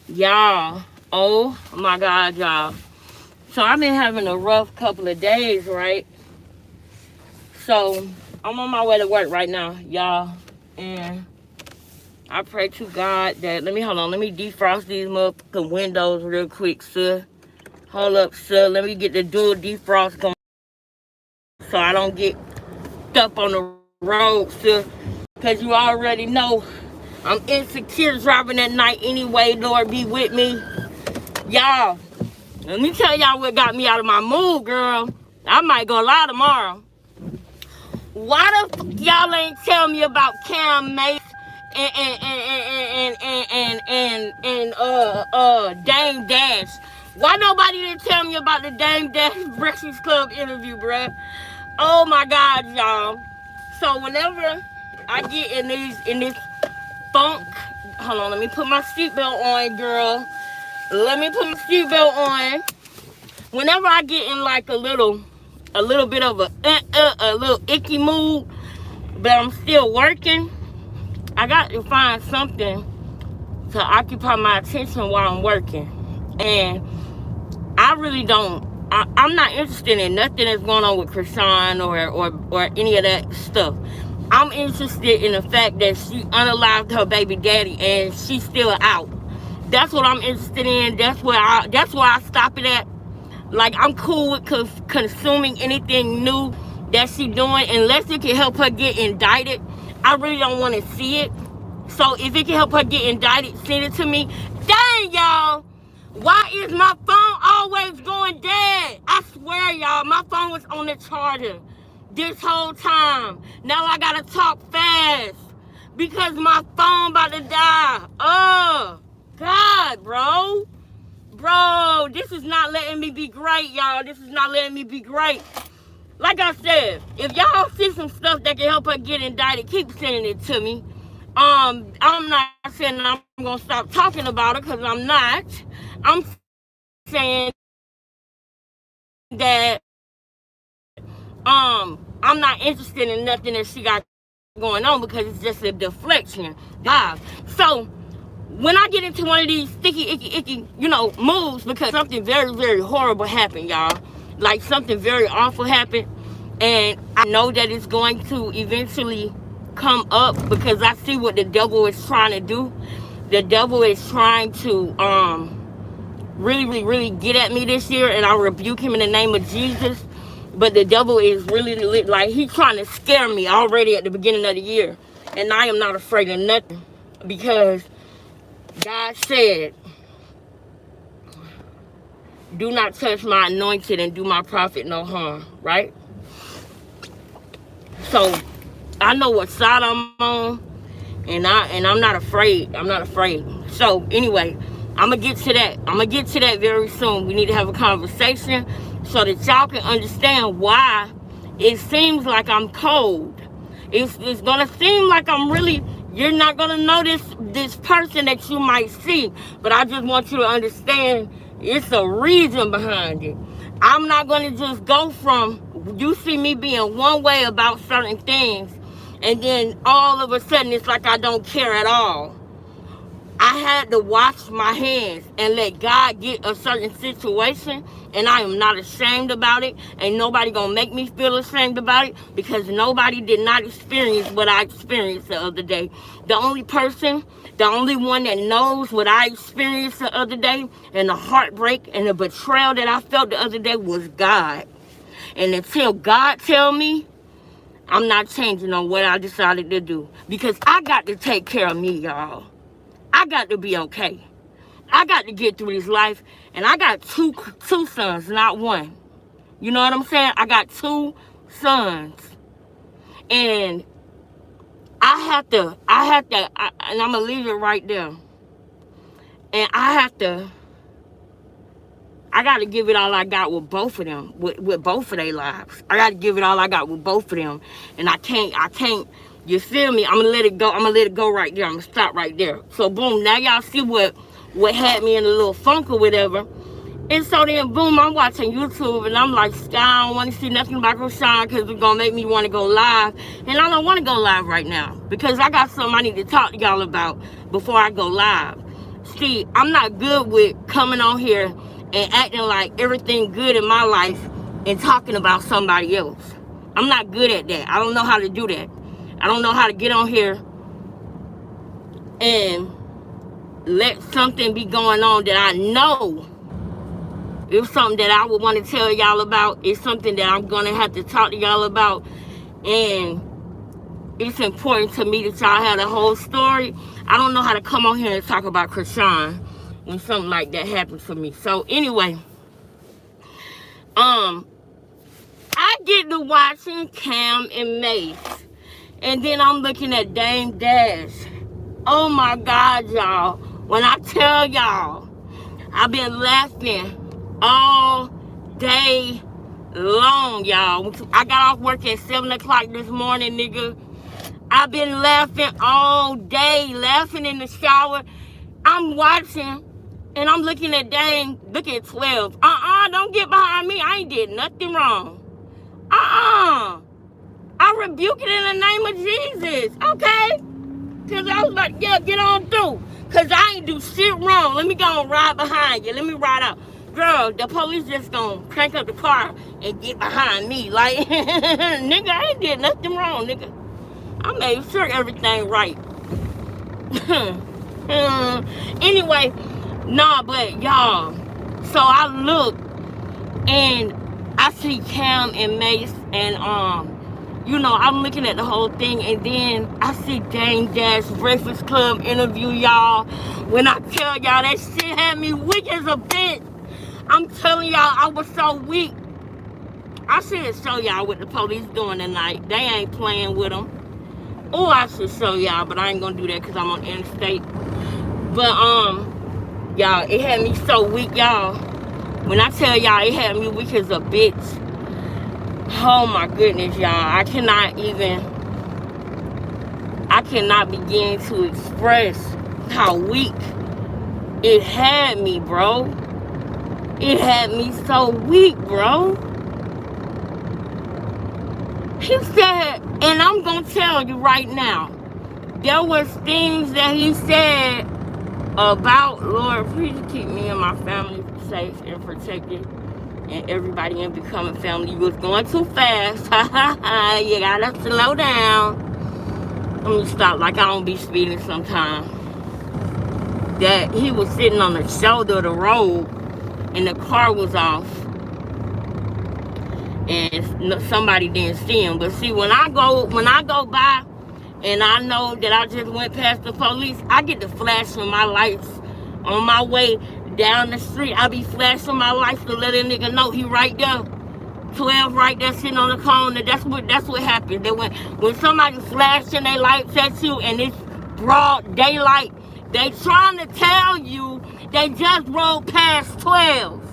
Y'all, oh my God, y'all. So I've been having a rough couple of days, right? So I'm on my way to work right now, y'all. And I pray to God that, let me defrost these motherfucking windows real quick, sir. Hold up, sir. Let me get the dual defrost going so I don't get stuck on the road, sir. Because you already know I'm insecure driving at night anyway. Lord be with me. Y'all, let me tell y'all what got me out of my mood, girl. I might go lie tomorrow. Why the fuck y'all ain't tell me about Cam Mace and Dame Dash? Why nobody didn't tell me about the Dame Dash Breakfast Club interview, bruh? Oh my God, y'all. So whenever I get in this funk, hold on, let me put my seatbelt on, girl. Let me put my seatbelt on. Whenever I get in like a little bit of a little icky mood, but I'm still working, I got to find something to occupy my attention while I'm working. And I really don't, I'm not interested in nothing that's going on with Krishan or any of that stuff. I'm interested in the fact that she unalived her baby daddy and she's still out. That's what I'm interested in. That's where I stop it at. Like, I'm cool with consuming anything new that she doing unless it can help her get indicted. I really don't want to see it. So if it can help her get indicted, send it to me. Dang, y'all. Why is my phone always going dead? I swear, y'all, my phone was on the charger this whole time. Now I gotta talk fast because my phone about to die. Oh, God, bro. Bro, this is not letting me be great, y'all. This is not letting me be great. Like I said, if y'all see some stuff that can help her get indicted, keep sending it to me. I'm not saying that I'm gonna stop talking about it, because I'm not. I'm saying that I'm not interested in nothing that she got going on because it's just a deflection. So when I get into one of these sticky, icky, moves, because something very, very horrible happened, y'all. Like, something very awful happened. And I know that it's going to eventually come up because I see what the devil is trying to do. The devil is trying to really, really, really get at me this year, and I rebuke him in the name of Jesus. But the devil is really, like, he's trying to scare me already at the beginning of the year. And I am not afraid of nothing, because God said, do not touch my anointed and do my prophet no harm, right? So I know what side I'm on, and I'm not afraid. I'm not afraid. So anyway, I'm gonna get to that very soon. We need to have a conversation so that y'all can understand why it seems like I'm cold. It's gonna seem like I'm really, you're not gonna notice this person that you might see, but I just want you to understand it's a reason behind it. I'm not gonna just go from you see me being one way about certain things, and then all of a sudden it's like I don't care at all. I had to wash my hands and let God get a certain situation, and I am not ashamed about it. Ain't nobody gonna make me feel ashamed about it, because nobody did not experience what I experienced the other day. The only one that knows what I experienced the other day, and the heartbreak and the betrayal that I felt the other day, was God. And until God tell me, I'm not changing on what I decided to do, because I got to take care of me, y'all. I got to be okay. I got to get through this life. And I got two sons, not one. You know what I'm saying? I got two sons. And I have to, and I'm going to leave it right there. And I got to give it all I got with both of them, with both of their lives. I got to give it all I got with both of them. And I can't, you feel me? I'm going to let it go. I'm going to let it go right there. I'm going to stop right there. So, boom, now y'all see what had me in a little funk or whatever. And so then, boom, I'm watching YouTube, and I'm like, I don't want to see nothing about Krishan, because it's going to make me want to go live. And I don't want to go live right now, because I got something I need to talk to y'all about before I go live. See, I'm not good with coming on here and acting like everything good in my life and talking about somebody else. I'm not good at that. I don't know how to do that. I don't know how to get on here and let something be going on that I know is something that I would want to tell y'all about. It's something that I'm going to have to talk to y'all about. And it's important to me that y'all have the whole story. I don't know how to come on here and talk about Krishan when something like that happens to me. So anyway, I get to watching Cam and Mace, and then I'm looking at Dame Dash. Oh my God, y'all. When I tell y'all, I've been laughing all day long, y'all. I got off work at 7 o'clock this morning, nigga. I've been laughing all day, laughing in the shower. I'm watching, and I'm looking at Dame. Look at 12. Don't get behind me. I ain't did nothing wrong. I rebuke it in the name of Jesus, okay? Because I was like, yeah, get on through. Because I ain't do shit wrong. Let me go and ride behind you. Let me ride out. Girl, the police just gonna crank up the car and get behind me. Like, nigga, I ain't did nothing wrong, nigga. I made sure everything right. Anyway, nah, but y'all, so I look and I see Cam and Mace, and I'm looking at the whole thing, and then I see Dame Dash Breakfast Club interview, y'all. When I tell y'all, that shit had me weak as a bitch. I'm telling y'all, I was so weak. I should show y'all what the police doing tonight. They ain't playing with them. Oh, I should show y'all, but I ain't gonna do that because I'm on interstate. But y'all, it had me so weak, y'all. When I tell y'all, it had me weak as a bitch. Oh my goodness, y'all. I cannot begin to express how weak it had me, bro. It had me so weak, bro. He said, and I'm going to tell you right now, there was things that he said about, Lord, please keep me and my family safe and protected, and everybody in Becoming Family. You was going too fast. You got to slow down. Let me stop, like I don't be speeding sometimes. That he was sitting on the shoulder of the road, and the car was off. And somebody didn't see him. But see, when I go by and I know that I just went past the police, I get to flashing my lights on my way down the street. I be flashing my lights to let a nigga know he right there. 12 right there sitting on the corner. That's what happens. That when somebody flashing their lights at you and it's broad daylight, they trying to tell you they just rode past 12.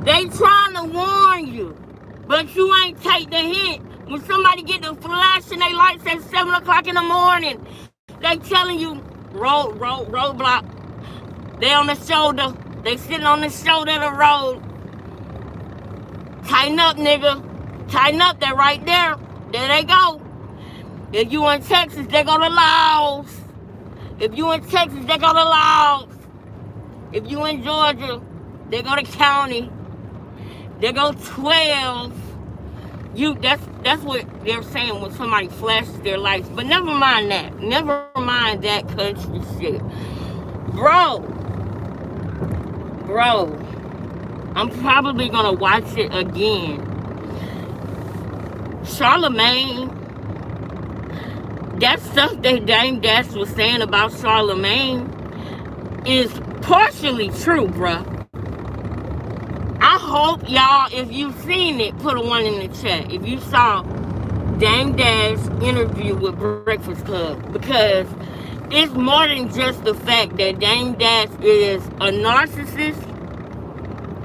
They trying to warn you, but you ain't take the hint. When somebody get to flashing their lights at 7 o'clock in the morning, they telling you, roadblock. They on the shoulder. They sitting on the shoulder of the road. Tighten up, nigga. Tighten up. They're right there. There they go. If you in Texas, they go to Laos. If you in Texas, they go to Laos. If you in Georgia, they go to county. They go 12. That's what they're saying when somebody flashes their lights. But never mind that. Never mind that country shit. Bro. I'm probably gonna watch it again. Charlemagne. That stuff that Dame Dash was saying about Charlemagne is partially true, bruh. I hope y'all, if you've seen it, put a 1 in the chat. If you saw Dame Dash interview with Breakfast Club, because it's more than just the fact that Dame Dash is a narcissist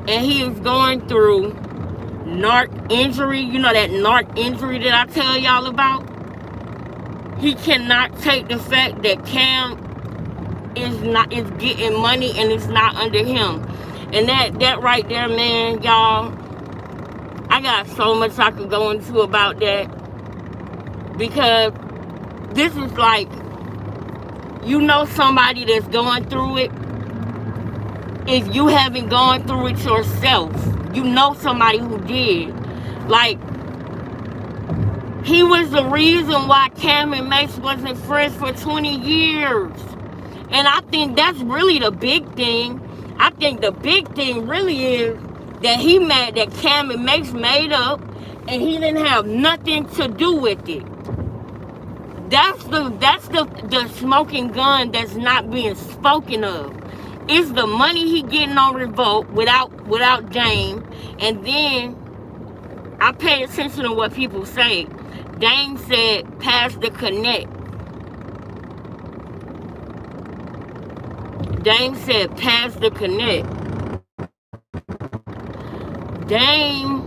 and he is going through narc injury. You know that narc injury that I tell y'all about? He cannot take the fact that Cam is getting money and it's not under him. And that right there, man, y'all, I got so much I could go into about that. Because this is like, you know somebody that's going through it if you haven't gone through it yourself. You know somebody who did. Like, he was the reason why Cam and Mace wasn't friends for 20 years. And I think that's really the big thing. I think the big thing really is that he mad that Cam and Mace made up and he didn't have nothing to do with it. That's the smoking gun that's not being spoken of. It's the money he getting on Revolt without Dame. And then I pay attention to what people say. Dame said, pass the connect. Dame said, pass the connect. Dame,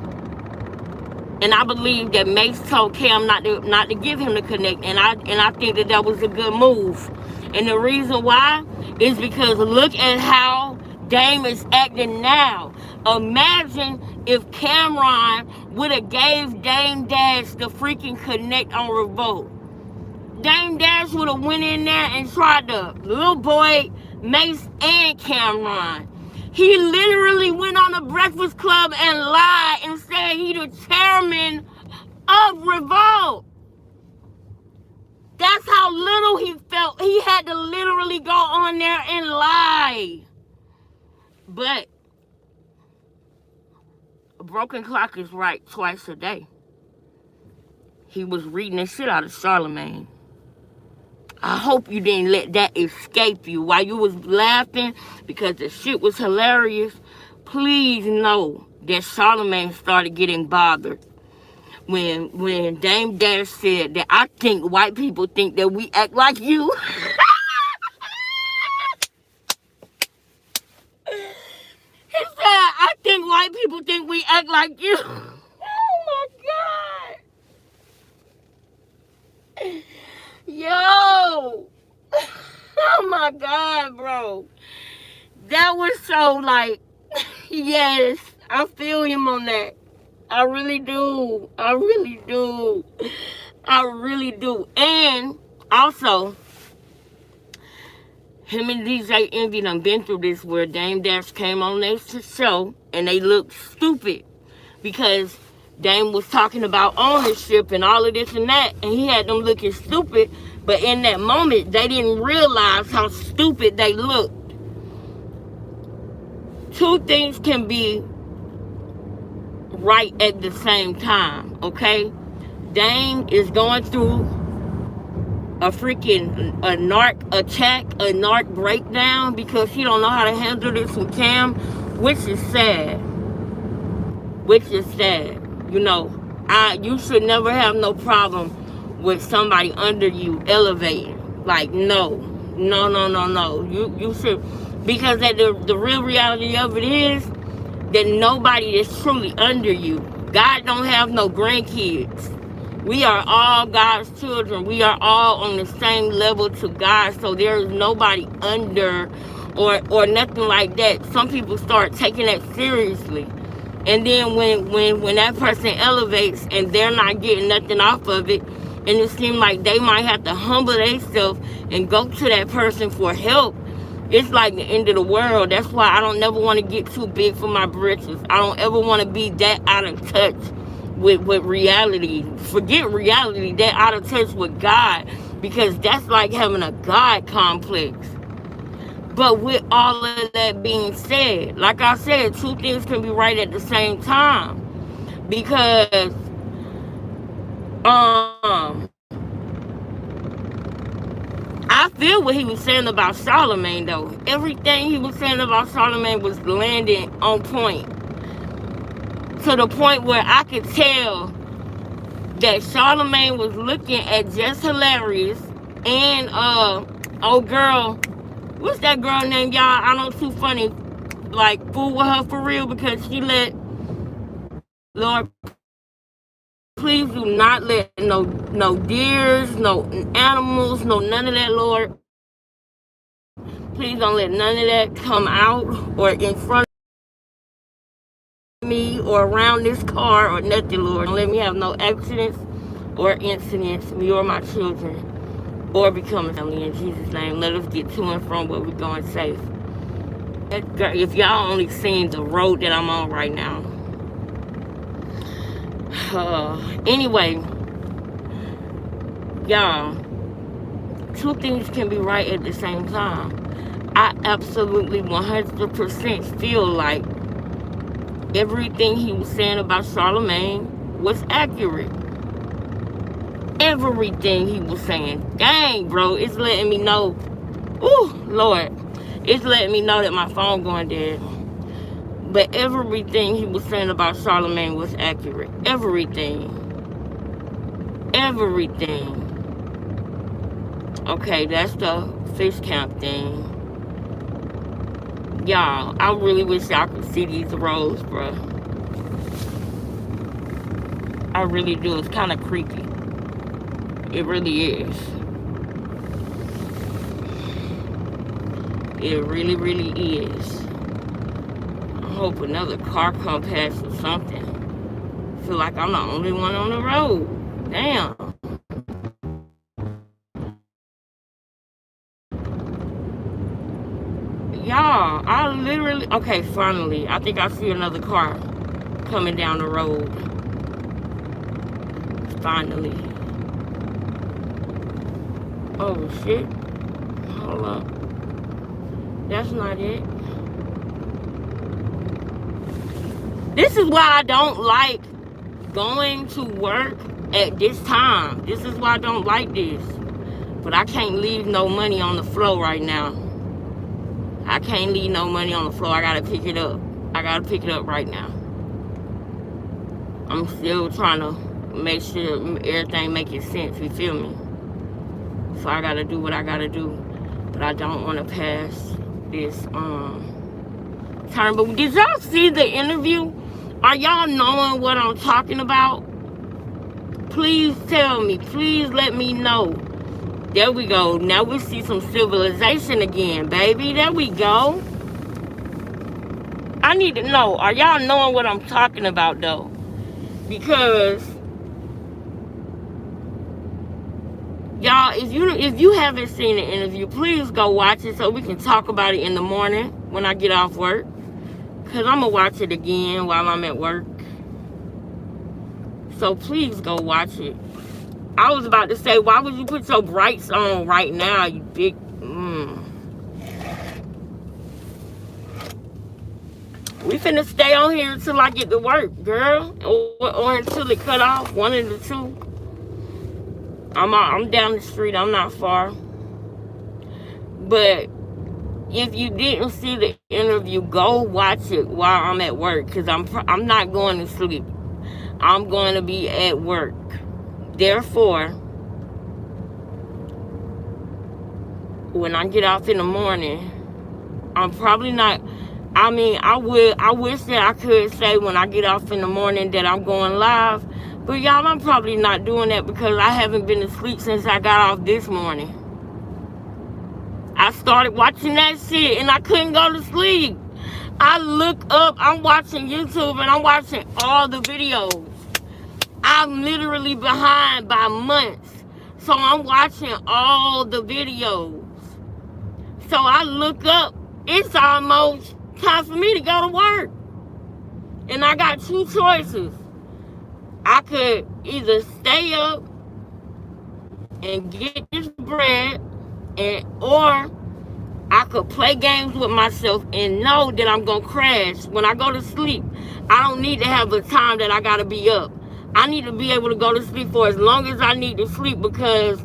and I believe that Mace told Cam not to give him the connect, and I think that was a good move. And the reason why is because look at how Dame is acting now. Imagine if Cameron would have gave Dame Dash the freaking connect on Revolt. Dame Dash would have went in there and tried to little boy Mace and Cameron. He literally went on the Breakfast Club and lied and said he the chairman of Revolt. That's how little he felt. He had to literally go on there and lie. But a broken clock is right twice a day. He was reading the shit out of Charlamagne. I hope you didn't let that escape you while you was laughing because the shit was hilarious. Please know that Charlamagne started getting bothered when Dame Dash said that I think white people think that we act like you. He said, I think white people think we act like you. Oh my God. Yo. Oh my God, bro. That was so like, yes, I feel him on that. I really do. I really do. I really do. And also, him and DJ Envy done been through this where Dame Dash came on their show and they looked stupid because Dame was talking about ownership and all of this and that, and he had them looking stupid, but in that moment, they didn't realize how stupid they looked. Two things can be right at the same time, okay? Dame is going through a narc attack, a narc breakdown because he don't know how to handle this with Cam, which is sad. You know, you should never have no problem with somebody under you elevating. Like, no. You should, because the real reality of it is that nobody is truly under you. God don't have no grandkids. We are all God's children. We are all on the same level to God. So there is nobody under or nothing like that. Some people start taking that seriously. And then when that person elevates and they're not getting nothing off of it, and it seems like they might have to humble themselves and go to that person for help, it's like the end of the world. That's why I don't never want to get too big for my britches. I don't ever want to be that out of touch with reality. Forget reality, that out of touch with God, because that's like having a God complex. But with all of that being said, like I said, two things can be right at the same time. Because I feel what he was saying about Charlamagne though. Everything he was saying about Charlamagne was landing on point. To the point where I could tell that Charlamagne was looking at Just Hilarious and old girl, what's that girl name, y'all? I know too funny, like fool with her for real, because she let, Lord, please do not let no deers, no animals, no none of that, Lord. Please don't let none of that come out or in front of me or around this car or nothing, Lord. Don't let me have no accidents or incidents, me or my children. or become a family in Jesus' name. Let us get to and from where we're going safe. If y'all only seen the road that I'm on right now. Anyway, y'all, two things can be right at the same time. I absolutely 100% feel like everything he was saying about Charlemagne was accurate. Everything he was saying. Dang, bro, it's letting me know. Ooh, Lord. It's letting me know that my phone going dead. But everything he was saying about Charlemagne was accurate. Everything. Everything. Okay, that's the fish camp thing. Y'all, I really wish y'all could see these roads, bro. I really do. It's kind of creepy. It really is. It really, really is. I hope another car come past or something. I feel like I'm the only one on the road. Damn. Y'all, I literally... Okay, finally. I think I see another car coming down the road. Finally. Oh, shit. Hold up. That's not it. This is why I don't like going to work at this time. This is why I don't like this. But I can't leave no money on the floor right now. I can't leave no money on the floor. I gotta pick it up. I gotta pick it up right now. I'm still trying to make sure everything making sense. You feel me? So I gotta do what I gotta do. But I don't want to pass this turn. But did y'all see the interview? Are y'all knowing what I'm talking about? Please tell me. Please let me know. There we go. Now we see some civilization again, baby. There we go. I need to know. Are y'all knowing what I'm talking about, though? Because y'all, if you haven't seen the interview, please go watch it so we can talk about it in the morning when I get off work. Because I'm going to watch it again while I'm at work. So please go watch it. I was about to say, why would you put your brights on right now, you big... We finna stay on here until I get to work, girl. Or until it cut off, one of the two. I'm down the street, I'm not far. But if you didn't see the interview, go watch it while I'm at work. Because I'm not going to sleep. I'm going to be at work. Therefore, when I get off in the morning, I'm probably not... I mean, I wish that I could say when I get off in the morning that I'm going live. But y'all, I'm probably not doing that because I haven't been to sleep since I got off this morning. I started watching that shit and I couldn't go to sleep. I look up, I'm watching YouTube and I'm watching all the videos. I'm literally behind by months. So I'm watching all the videos. So I look up, it's almost time for me to go to work. And I got two choices. I could either stay up and get this bread, or I could play games with myself and know that I'm going to crash. When I go to sleep, I don't need to have a time that I got to be up. I need to be able to go to sleep for as long as I need to sleep because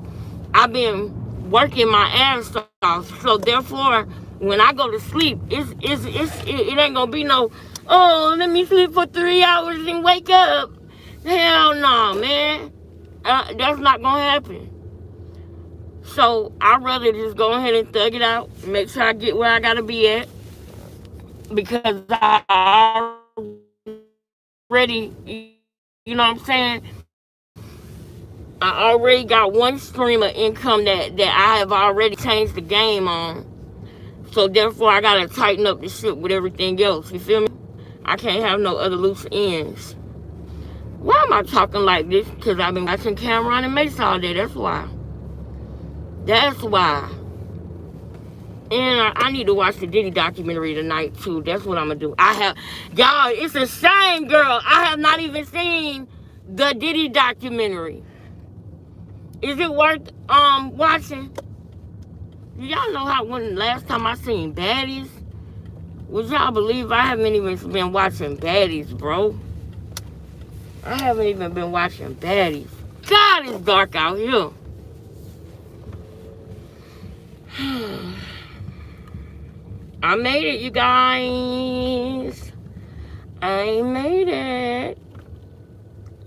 I've been working my ass off. So therefore, when I go to sleep, it ain't going to be no, oh, let me sleep for 3 hours and wake up. Hell no, man. That's not going to happen. So I'd rather just go ahead and thug it out, make sure I get where I gotta be at, because I already, you know what I'm saying? I already got one stream of income that I have already changed the game on. So therefore, I gotta tighten up the shit with everything else. You feel me? I can't have no other loose ends. Why am I talking like this? Because I've been watching Cameron and Mace all day. That's why. That's why. And I need to watch the Diddy documentary tonight, too. That's what I'm going to do. Y'all, it's a shame, girl. I have not even seen the Diddy documentary. Is it worth watching? Do y'all know when last time I seen Baddies? Would y'all believe I haven't even been watching Baddies, bro? I haven't even been watching Baddies. God, it's dark out here. I made it, you guys. I made it.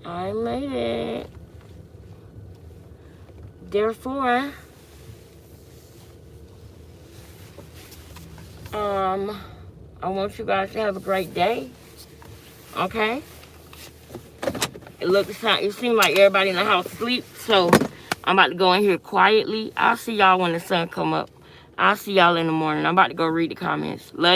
I made it. Therefore, I want you guys to have a great day. Okay? It seems like everybody in the house sleep, so I'm about to go in here quietly. I'll see y'all when the sun come up. I'll see y'all in the morning. I'm about to go read the comments. Love you.